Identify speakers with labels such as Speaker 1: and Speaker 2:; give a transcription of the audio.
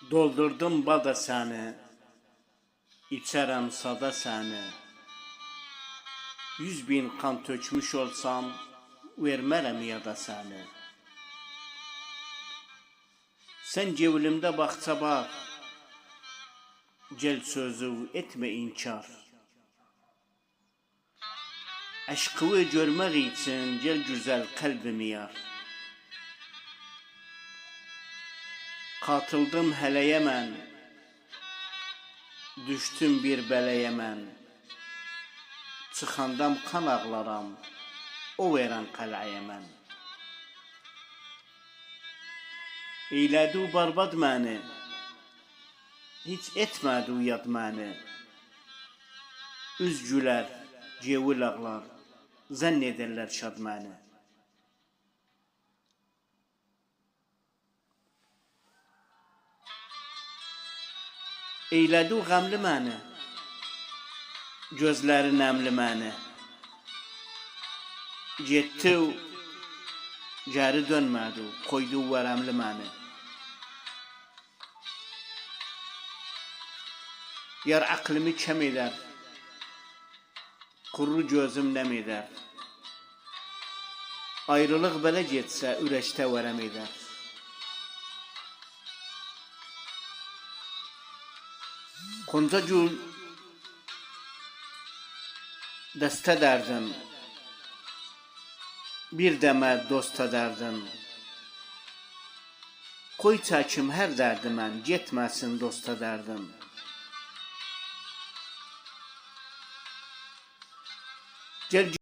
Speaker 1: Doldurdum bada səni, içərəm sada səni. 100.000 kan tökmüş olsam, vermərəm yada səni. Sən cevlimdə baxça bax, gel sözü etmə inkar. Əşqıvı görmək üçün gel güzel qəlbimi yar. Katıldım hələyə mən, düştüm bir bələyə mən. Çıxandam kan ağlaram, o verən qələyə mən. Eylədi barbad məni, heç etmədi yad məni. Üz gülər, cevil ağlar, zənn edirlər şad məni. Eylədi qəmli məni, gözləri nəmli məni. Getdi, geri dönmədi, qoydu vərəmli məni. Yar aklımı kəm edər, qurru gözüm nəm edər. Ayrılıq belə getsə, ürəkdə vərəm edər. Konca gül dəstə dərdim, bir dəmə dost dərdim. Qoy çəkim hər dərdimən, getməsin dosta dərdim. Gel